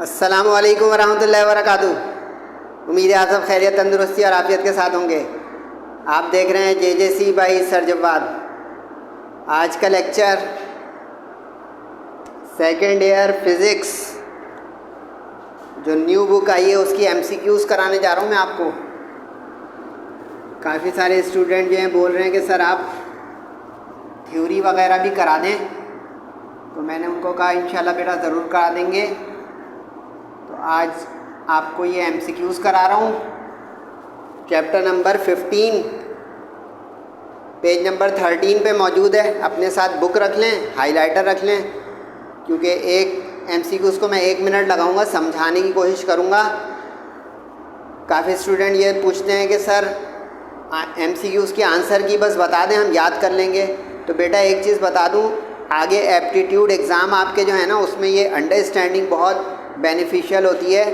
अस्सलामु अलैकुम वरहमतुल्लाहि वबरकातुहू। उम्मीद है आप सब खैरियत, तंदुरुस्ती और आफियत के साथ होंगे। आप देख रहे हैं JJC बाई सर जवाद। आज का लेक्चर सेकेंड ईयर फिज़िक्स जो न्यू बुक आई है उसकी MCQs कराने जा रहा हूँ मैं आपको। काफ़ी सारे स्टूडेंट जो हैं बोल रहे हैं कि सर आप थ्योरी वगैरह भी करा दें, तो मैंने उनको कहा इंशाल्लाह बेटा ज़रूर करा देंगे। तो आज आपको ये MCQs करा रहा हूँ। चैप्टर नंबर 15 पेज नंबर 13 पे मौजूद है। अपने साथ बुक रख लें, हाइलाइटर रख लें, क्योंकि एक MCQs को मैं 1 मिनट लगाऊंगा, समझाने की कोशिश करूँगा। काफ़ी स्टूडेंट ये पूछते हैं कि सर MCQs के आंसर की बस बता दें, हम याद कर लेंगे। तो बेटा एक चीज़ बता दूँ, आगे एप्टीट्यूड एग्ज़ाम आपके जो है ना उसमें ये अंडरस्टैंडिंग बहुत बेनिफिशियल होती है।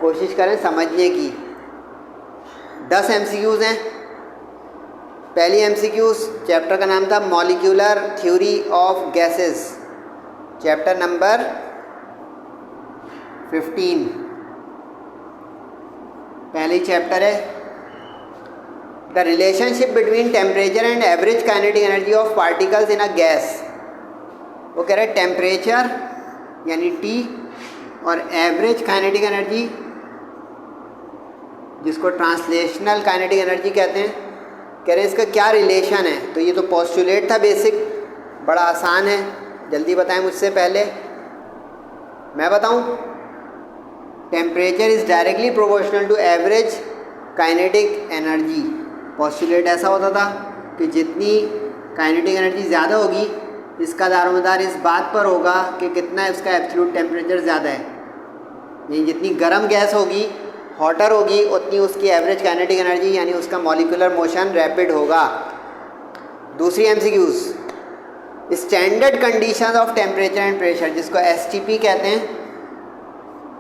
कोशिश करें समझने की। 10 MCQs हैं। पहली MCQs चैप्टर का नाम था molecular theory of gases, chapter number 15। पहली चैप्टर है the relationship between temperature and average kinetic energy of particles in a gas. वो कह रहे हैं टेम्परेचर यानी T और एवरेज काइनेटिक एनर्जी जिसको ट्रांसलेशनल काइनेटिक एनर्जी कहते हैं, कह रहे हैं इसका क्या रिलेशन है। तो ये तो पोस्टुलेट था बेसिक, बड़ा आसान है। जल्दी बताएं मुझसे पहले, मैं बताऊं। Temperature is directly proportional to average kinetic energy. Postulate ऐसा होता था कि जितनी काइनेटिक एनर्जी ज़्यादा होगी इसका दारोमदार इस बात पर होगा कि कितना इसका एब्सोल्यूट टेम्परेचर ज़्यादा है। यानी जितनी गर्म गैस होगी, हॉटर होगी, उतनी उसकी एवरेज काइनेटिक एनर्जी यानी उसका मॉलिक्यूलर मोशन रैपिड होगा। दूसरी MCQs standard conditions of temperature and pressure, जिसको STP कहते हैं,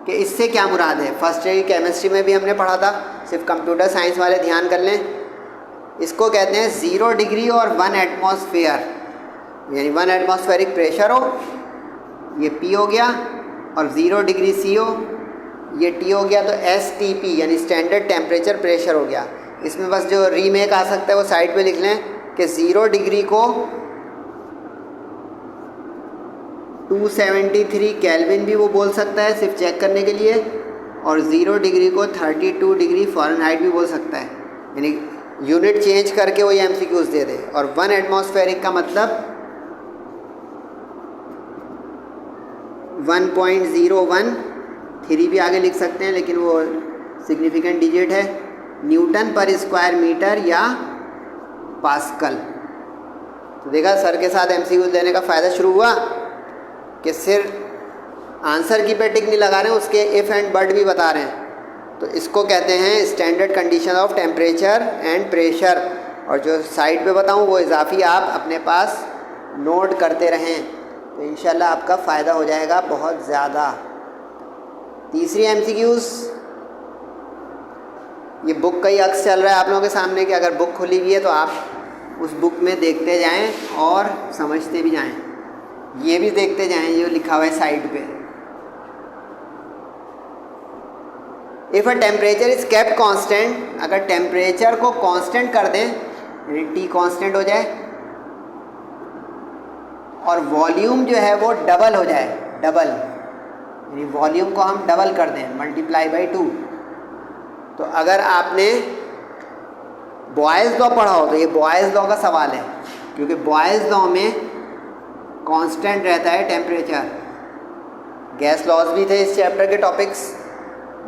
कि इससे क्या मुराद है। फर्स्ट ईयर की केमिस्ट्री में भी हमने पढ़ा था, सिर्फ कंप्यूटर साइंस वाले ध्यान कर लें। इसको कहते हैं 0 डिग्री और 1 एटमॉस्फेयर, यानी 1 एटमॉस्फेरिक प्रेशर हो, ये P हो गया, और 0 डिग्री C हो, ये T हो गया। तो STP यानी स्टैंडर्ड टेम्परेचर प्रेशर हो गया। इसमें बस जो रीमेक आ सकता है वो साइड पे लिख लें कि 0 डिग्री को 273 केल्विन भी वो बोल सकता है सिर्फ चेक करने के लिए, और 0 डिग्री को 32 डिग्री फ़ारेनहाइट भी बोल सकता है। यानी यूनिट चेंज करके वो ये MCQs दे दे। और 1 एटमॉस्फेरिक का मतलब 1.013 भी आगे लिख सकते हैं, लेकिन वो सिग्निफिकेंट डिजिट है। न्यूटन पर स्क्वायर मीटर या पास्कल। तो देखा सर के साथ MCQs देने का फ़ायदा शुरू हुआ कि सिर्फ आंसर की पे टिक नहीं लगा रहे हैं, उसके इफ़ एंड बट भी बता रहे हैं। तो इसको कहते हैं standard condition of temperature and pressure. और जो साइड पे बताऊँ वो इजाफी आप अपने पास नोट करते रहें, तो इंशाल्लाह आपका फ़ायदा हो जाएगा बहुत ज़्यादा। तीसरी MCQs, ये बुक का ही अक्स चल रहा है आप लोगों के सामने कि अगर बुक खुली हुई है तो आप उस बुक में देखते जाएं और समझते भी जाएं। ये भी देखते जाएं जो लिखा हुआ है साइड पे। If a temperature is kept constant, अगर टेम्परेचर को कांस्टेंट कर दें, यानी T कांस्टेंट हो जाए और वॉल्यूम जो है वो डबल हो जाए, डबल यानी वॉल्यूम को हम डबल कर दें, मल्टीप्लाई बाई 2। तो अगर आपने बॉयज़ लॉ पढ़ा हो तो ये बॉयज़ लॉ का सवाल है, क्योंकि बॉयज़ लॉ में कांस्टेंट रहता है टेम्परेचर। गैस लॉज भी थे इस चैप्टर के टॉपिक्स।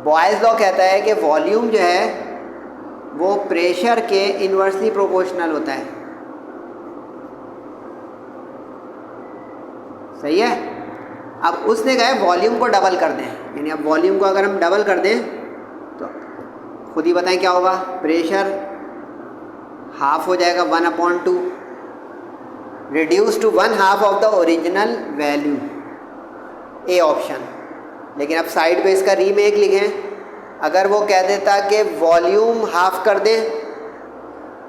बॉयज़ लॉ कहता है कि वॉल्यूम जो है वो प्रेशर के इन्वर्सली प्रोपोर्शनल होता है। सही है। अब उसने कहा है वॉल्यूम को डबल कर दें, यानी अब वॉल्यूम को अगर हम डबल कर दें तो खुद ही बताएं क्या होगा। प्रेशर हाफ हो जाएगा 1/2, reduce to 1/2 of the original value, A option. लेकिन अब साइड पे इसका रीमेक लिखें। अगर वो कह देता कि वॉल्यूम हाफ कर दें,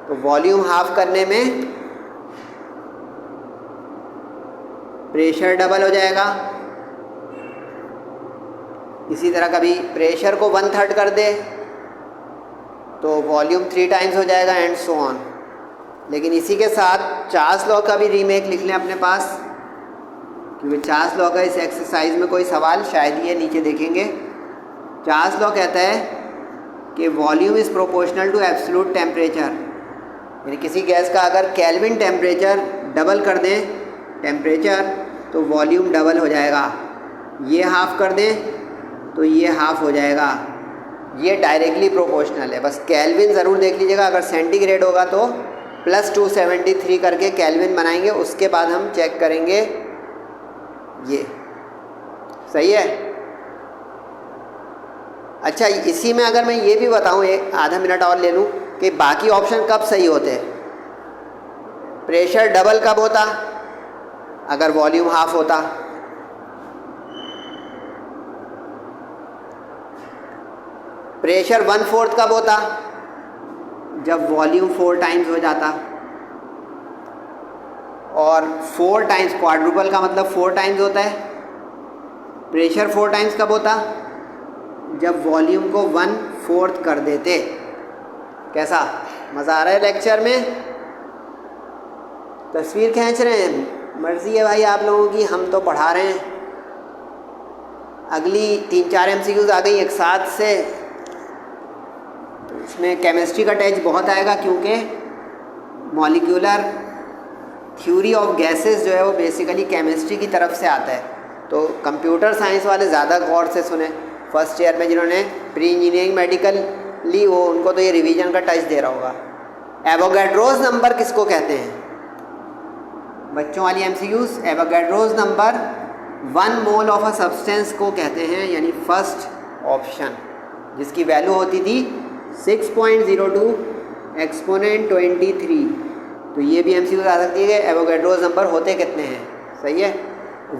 तो वॉल्यूम हाफ करने में प्रेशर डबल हो जाएगा, इसी तरह कभी प्रेशर को 1/3 कर दे तो वॉल्यूम 3 टाइम्स हो जाएगा एंड सो ऑन। लेकिन इसी के साथ चार्ल्स लॉ का भी रीमेक लिख लें अपने पास, क्योंकि चार्ल्स लॉ का इस एक्सरसाइज में कोई सवाल शायद ये नीचे देखेंगे। चार्ल्स लॉ कहता है कि volume is proportional to absolute temperature, यानी किसी गैस का अगर केल्विन टेम्परेचर डबल कर दें टेम्परेचर तो वॉल्यूम डबल हो जाएगा, ये हाफ़ कर दें तो ये हाफ़ हो जाएगा। ये डायरेक्टली प्रोपोर्शनल है। बस केल्विन ज़रूर देख लीजिएगा, अगर सेंटीग्रेड होगा तो +273 करके केल्विन बनाएंगे, उसके बाद हम चेक करेंगे। ये सही है। अच्छा, इसी में अगर मैं ये भी बताऊं, एक आधा मिनट और ले लूं कि बाकी ऑप्शन कब सही होते हैं। प्रेशर डबल कब होता? अगर वॉल्यूम हाफ होता। प्रेशर 1/4 कब होता? जब वॉल्यूम 4 टाइम्स हो जाता। और 4 टाइम्स, क्वाड्रुपल का मतलब 4 टाइम्स होता है। प्रेशर 4 टाइम्स कब होता? जब वॉल्यूम को 1/4 कर देते। कैसा मज़ा आ रहा है लेक्चर में? तस्वीर खींच रहे हैं, मर्ज़ी है भाई आप लोगों की, हम तो पढ़ा रहे हैं। अगली 3-4 MCQs आ गई एक साथ से, तो इसमें केमिस्ट्री का टच बहुत आएगा, क्योंकि मॉलिक्यूलर थ्योरी ऑफ गैसेस जो है वो बेसिकली केमिस्ट्री की तरफ से आता है। तो कंप्यूटर साइंस वाले ज़्यादा गौर से सुने। फर्स्ट ईयर में जिन्होंने प्री इंजीनियरिंग मेडिकल ली वो, उनको तो ये रिवीजन का टच दे रहा होगा। एवोगैड्रोस नंबर किसको कहते हैं? बच्चों वाली MCQs, Avogadro's number 1 mole of a substance को कहते हैं, यानी फर्स्ट ऑप्शन, जिसकी वैल्यू होती थी 6.02 एक्सपोनेंट 23। तो ये भी MCQ आ सकती है कि एवोगैड्रोस नंबर होते कितने हैं। सही है।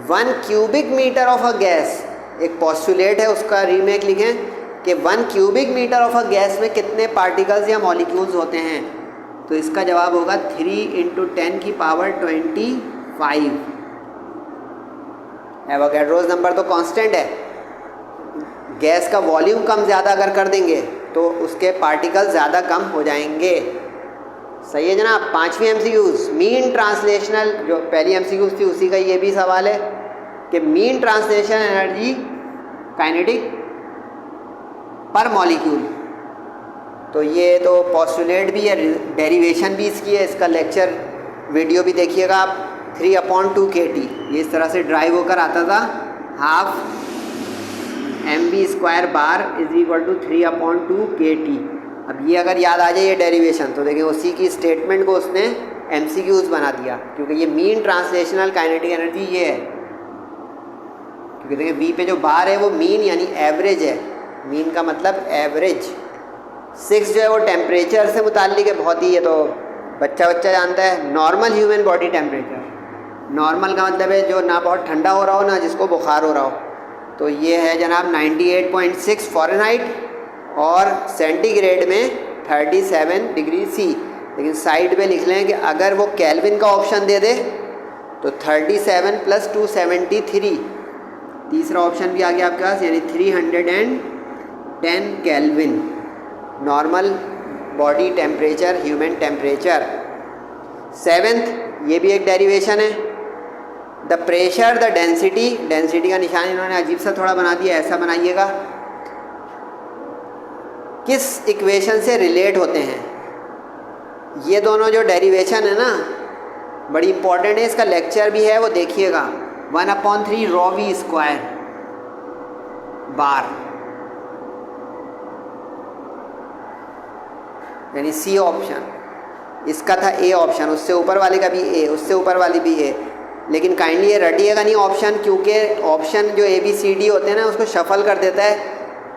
1 cubic meter of a gas, एक पॉस्टुलेट है, उसका रीमेक लिखें कि 1 cubic meter of a gas में कितने पार्टिकल्स या मॉलिक्यूल्स होते हैं। तो इसका जवाब होगा 3 × 10⁻25। एवोगैड्रोस नंबर तो कांस्टेंट है। गैस का वॉल्यूम कम ज़्यादा अगर कर देंगे तो उसके पार्टिकल ज़्यादा कम हो जाएंगे। सही है जनाब। 5वीं MCQs, मीन ट्रांसलेशनल, जो पहली MCQs थी उसी का ये भी सवाल है कि मीन ट्रांसलेशनल एनर्जी काइनेटिक पर मॉलिक्यूल। तो ये तो पॉस्टुलेट भी है, डेरिवेशन भी इसकी है। इसका लेक्चर वीडियो भी देखिएगा आप। 3/2 kT ये इस तरह से ड्राइव होकर आता था। 1/2 mv² बार = 3/2 kT। अब ये अगर याद आ जाए ये डेरिवेशन, तो देखिए उसी की स्टेटमेंट को उसने MCQs बना दिया, क्योंकि ये मीन ट्रांसलेशनल काइनेटिक एनर्जी ये है। क्योंकि देखिए V पे जो बार है वो मीन यानी एवरेज है। मीन का मतलब एवरेज। 6 जो है वो टेम्परेचर से मुताल्लिक है बहुत ही, ये तो बच्चा जानता है। Normal human body temperature, normal का मतलब है जो ना बहुत ठंडा हो रहा हो ना जिसको बुखार हो रहा हो। तो ये है जनाब 98.6 फ़ारेनहाइट और सेंटीग्रेड में 37 डिग्री C। लेकिन साइड पे लिख लें कि अगर वो केल्विन का ऑप्शन दे दे तो 37 + 273, तीसरा ऑप्शन भी आ गया आपके पास, यानी 310 kelvin normal body temperature, human temperature. 7th, ये भी एक डेरिवेशन है। The pressure the density, density का निशान इन्होंने अजीब सा थोड़ा बना दिया, ऐसा बनाइएगा। किस इक्वेशन से रिलेट होते हैं? ये दोनों जो डेरिवेशन है ना बड़ी इंपॉर्टेंट है, इसका लेक्चर भी है वो देखिएगा। 1/3 ρv² बार, यानी C ऑप्शन। इसका था A ऑप्शन, उससे ऊपर वाले का भी A, उससे ऊपर वाली भी A। लेकिन काइंडली ये रटिएगा नहीं ऑप्शन, क्योंकि ऑप्शन जो ABCD होते हैं ना उसको शफल कर देता है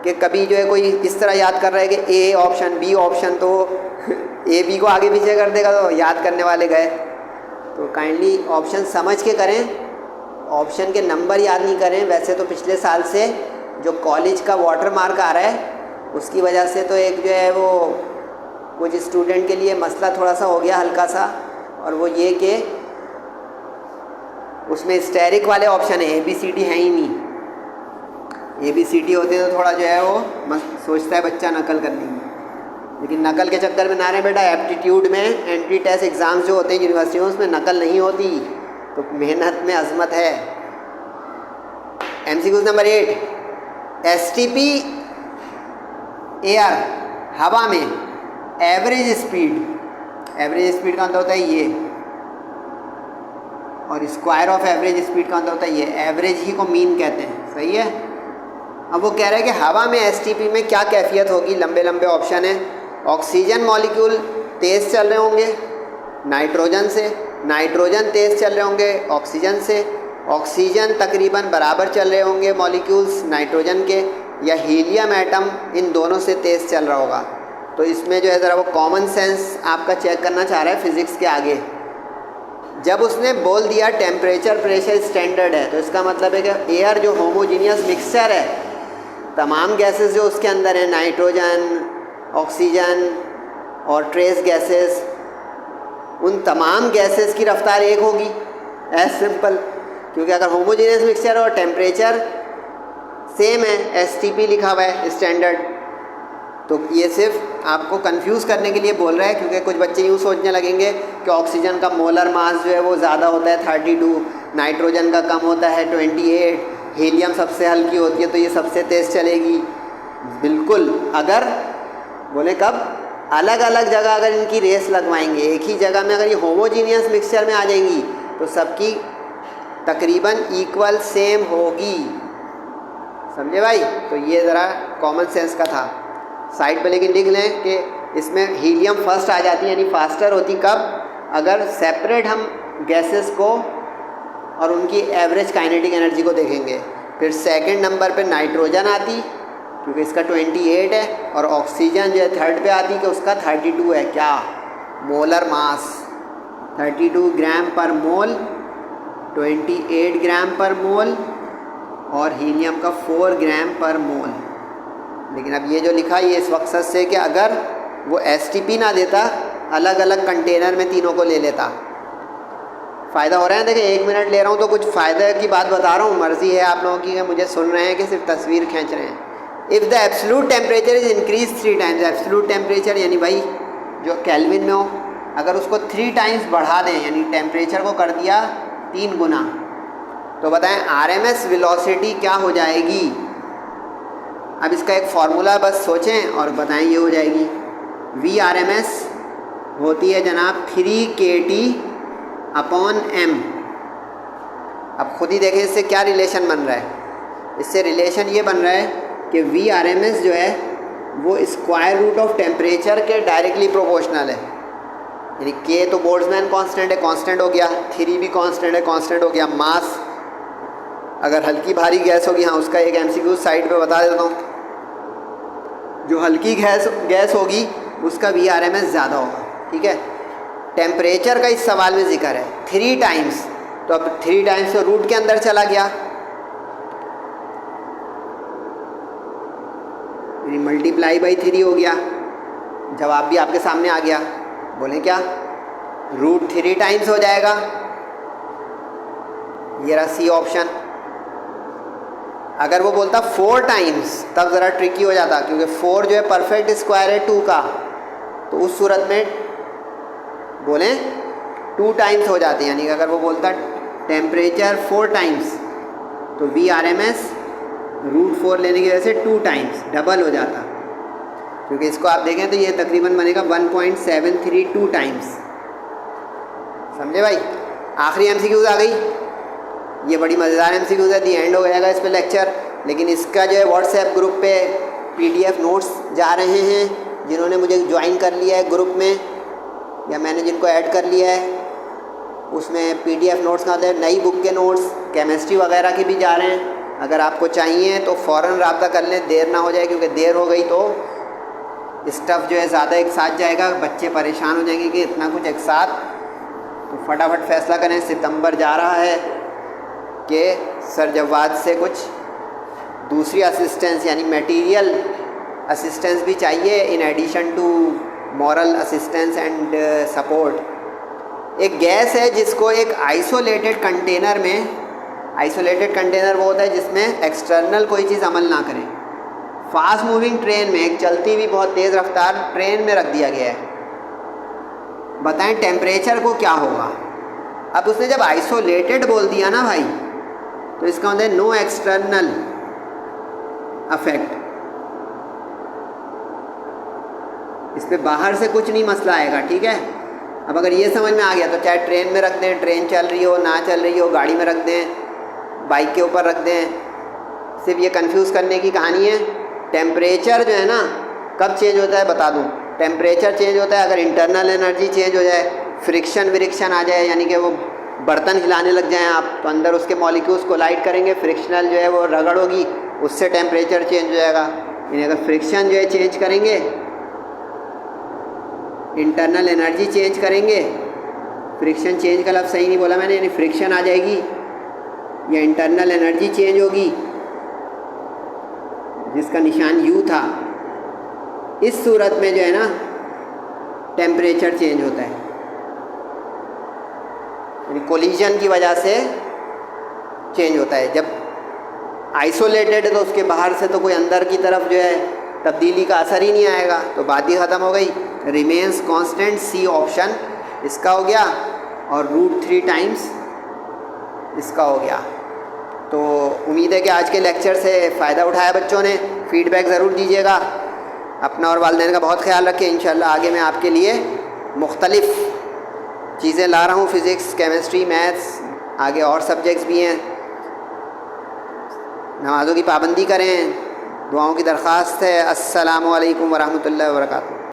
कि कभी जो है कोई इस तरह याद कर रहा है कि A ऑप्शन B ऑप्शन, तो A B को आगे पीछे कर देगा तो याद करने वाले गए। तो काइंडली ऑप्शन समझ के करें, ऑप्शन के नंबर याद नहीं करें। वैसे तो पिछले साल से जो कॉलेज का वाटर मार्क आ रहा है उसकी वजह से तो एक जो है वो कुछ स्टूडेंट के लिए मसला थोड़ा सा हो गया हल्का सा, और वो ये कि उसमें स्टेरिक वाले ऑप्शन है, ABCD है ही नहीं। ABCD होते तो थोड़ा जो है वो सोचता है बच्चा नकल करने की, लेकिन नकल के चक्कर में ना रहे बेटा। एप्टीट्यूड में एंट्री टेस्ट एग्ज़ाम्स जो होते हैं यूनिवर्सिटियों उसमें नकल नहीं होती, तो मेहनत में अजमत है। MCQ नंबर 8, STP एयर हवा में एवरेज स्पीड का अंतर होता है ये, और स्क्वायर ऑफ एवरेज स्पीड का अंतर होता है ये। एवरेज ही को मीन कहते हैं, सही है। अब वो कह रहा है कि हवा में STP में क्या कैफियत होगी। लंबे लंबे ऑप्शन है। ऑक्सीजन मॉलिक्यूल तेज़ चल रहे होंगे नाइट्रोजन से, नाइट्रोजन तेज़ चल रहे होंगे ऑक्सीजन से, ऑक्सीजन तकरीबन बराबर चल रहे होंगे मॉलिक्यूल्स नाइट्रोजन के, या हीलियम एटम इन दोनों से तेज़ चल रहा होगा। तो इसमें जो है ज़रा वो कॉमन सेंस आपका चेक करना चाह रहा है फिज़िक्स के आगे। जब उसने बोल दिया टेम्परेचर प्रेशर स्टैंडर्ड है, तो इसका मतलब है कि एयर जो होमोजीनियस मिक्सचर है, तमाम गैसेस जो उसके अंदर हैं, नाइट्रोजन, ऑक्सीजन और ट्रेस गैसेस, उन तमाम गैसेस की रफ्तार एक होगी। एज सिंपल, क्योंकि अगर होमोजीनियस मिक्सचर और टेम्परेचर सेम है, STP लिखा हुआ है स्टैंडर्ड, तो ये सिर्फ आपको कंफ्यूज करने के लिए बोल रहा है। क्योंकि कुछ बच्चे यूँ सोचने लगेंगे कि ऑक्सीजन का मोलर मास जो है वो ज़्यादा होता है 32, नाइट्रोजन का कम होता है 28, हीलियम सबसे हल्की होती है तो ये सबसे तेज़ चलेगी। बिल्कुल, अगर बोले कब अलग अलग जगह अगर इनकी रेस लगवाएंगे, एक ही जगह में अगर ये होमोजीनियस मिक्सचर में आ जाएंगी तो सबकी तकरीबन इक्वल सेम होगी। समझे भाई? तो ये ज़रा कॉमन सेंस का था। साइड पे लेकिन लिख लें कि इसमें हीलियम फर्स्ट आ जाती है, यानी फास्टर होती कब, अगर सेपरेट हम गैसेस को और उनकी एवरेज काइनेटिक एनर्जी को देखेंगे। फिर सेकंड नंबर पे नाइट्रोजन आती क्योंकि इसका 28 है, और ऑक्सीजन जो है थर्ड पे आती कि उसका 32 है। क्या मोलर मास 32 ग्राम पर मोल, 28 ग्राम पर मोल, और हीलियम का 4 ग्राम पर मोल। लेकिन अब ये जो लिखा ये इस मकसद से कि अगर वो STP ना देता, अलग अलग कंटेनर में तीनों को ले लेता। फ़ायदा हो रहा है? देखिए 1 मिनट ले रहा हूँ तो कुछ फ़ायदे की बात बता रहा हूँ। मर्ज़ी है आप लोगों की, मुझे सुन रहे हैं कि सिर्फ तस्वीर खींच रहे हैं। If the absolute temperature is increase 3 times, absolute temperature यानी भाई जो केल्विन में हो, अगर उसको 3 टाइम्स बढ़ा दें, यानी टेम्परेचर को कर दिया 3 गुना, तो बताएं RMS वेलोसिटी क्या हो जाएगी। अब इसका एक फार्मूला बस सोचें और बताएं, ये हो जाएगी VRMS होती है जनाब 3kT/m। अब खुद ही देखें इससे क्या रिलेशन बन रहा है। इससे रिलेशन ये बन रहा है कि VRMS जो है वो स्क्वायर रूट ऑफ टेम्परेचर के डायरेक्टली प्रोपोर्शनल है। यानी K तो बोल्ट्जमैन कांस्टेंट है, कांस्टेंट हो गया, 3 भी कांस्टेंट है, कांस्टेंट हो गया। मास अगर हल्की भारी गैस होगी, हाँ उसका एक MCQ साइड पे बता देता हूँ, जो हल्की गैस होगी उसका VRMS ज़्यादा होगा। ठीक है, टेम्परेचर का इस सवाल में जिक्र है 3 टाइम्स, तो अब 3 टाइम्स तो रूट के अंदर चला गया, यानी मल्टीप्लाई बाई 3 हो गया। जवाब भी आपके सामने आ गया। बोलें क्या? रूट 3 टाइम्स हो जाएगा। ये रहा C ऑप्शन। अगर वो बोलता 4 टाइम्स तब ज़रा ट्रिकी हो जाता, क्योंकि 4 जो है परफेक्ट स्क्वायर है 2 का, तो उस सूरत में बोलें 2 टाइम्स हो जाते हैं। यानी कि अगर वो बोलता टेम्परेचर 4 टाइम्स तो VRMS रूट 4 लेने की वजह से 2 टाइम्स डबल हो जाता, क्योंकि इसको आप देखें तो ये तकरीबन बनेगा 1.732 टाइम्स। समझे भाई? आखिरी MCQs आ गई। ये बड़ी मज़ेदार MCQs है, दी एंड हो जाएगा इस पर लेक्चर। लेकिन इसका जो है व्हाट्सएप ग्रुप पे PDF नोट्स जा रहे हैं। जिन्होंने मुझे ज्वाइन कर लिया है ग्रुप में, या मैंने जिनको ऐड कर लिया है, उसमें PDF नोट्स का नई बुक के नोट्स, केमिस्ट्री वगैरह के भी जा रहे हैं। अगर आपको चाहिए तो फ़ौरन रब्ता कर लें, देर ना हो जाए, क्योंकि देर हो गई तो स्टफ़ जो है ज़्यादा एक साथ जाएगा, बच्चे परेशान हो जाएंगे कि इतना कुछ एक साथ। तो फटाफट फ़ैसला करें। सितंबर जा रहा है कि सर जवाद से कुछ दूसरी असिस्टेंस यानी मटेरियल असिस्टेंस भी चाहिए, in addition to moral assistance and support. एक गैस है जिसको एक आइसोलेटेड कंटेनर में आइसोलेटेड कंटेनर वो होता है जिसमें एक्सटर्नल कोई चीज़ अमल ना करे। फास्ट मूविंग ट्रेन में, एक चलती हुई बहुत तेज़ रफ्तार ट्रेन में रख दिया गया है, बताएं टेम्परेचर को क्या होगा। अब उसने जब आइसोलेटेड बोल दिया ना भाई, तो इसका मतलब नो एक्सटर्नल अफेक्ट, इस पे बाहर से कुछ नहीं मसला आएगा, ठीक है। अब अगर ये समझ में आ गया तो चाहे ट्रेन में रख दें, ट्रेन चल रही हो ना चल रही हो, गाड़ी में रख दें, बाइक के ऊपर रख दें, सिर्फ ये कंफ्यूज करने की कहानी है। टेम्परेचर जो है ना कब चेंज होता है बता दूं, टेम्परेचर चेंज होता है अगर इंटरनल एनर्जी चेंज हो जाए, फ्रिक्शन विरिक्शन आ जाए, यानी कि वो बर्तन हिलाने लग जाएं आप, तो अंदर उसके मॉलिक्यूल्स कोलाइड करेंगे, फ्रिक्शनल जो है वो रगड़ होगी, उससे टेम्परेचर चेंज हो जाएगा। यानी अगर फ्रिक्शन जो है चेंज करेंगे, इंटरनल एनर्जी चेंज करेंगे, फ्रिक्शन चेंज का लफ्ज़ सही नहीं बोला मैंने, यानी फ्रिक्शन आ जाएगी या इंटरनल एनर्जी चेंज होगी, जिसका निशान यू था, इस सूरत में जो है ना टेम्परेचर चेंज होता है, यानी कोलिजन की वजह से चेंज होता है। जब आइसोलेटेड है तो उसके बाहर से तो कोई अंदर की तरफ जो है तब्दीली का असर ही नहीं आएगा, तो बात ही ख़त्म हो गई। रिमेन्स कांस्टेंट, सी ऑप्शन इसका हो गया, और √3 टाइम्स इसका हो गया। तो उम्मीद है कि आज के लेक्चर से फ़ायदा उठाया बच्चों ने। फीडबैक ज़रूर दीजिएगा, अपना और वालिदैन का बहुत ख्याल रखें। इंशाल्लाह आगे मैं आपके लिए मुख्तलिफ़ चीज़ें ला रहा हूँ, फ़िज़िक्स, केमिस्ट्री, मैथ्स, आगे और सब्जेक्ट्स भी हैं। नमाज़ों की पाबंदी करें, दुआओं की दरख्वास्त है। अस्सलामु अलैकुम वरहमतुल्लाहि वबरकातुहू।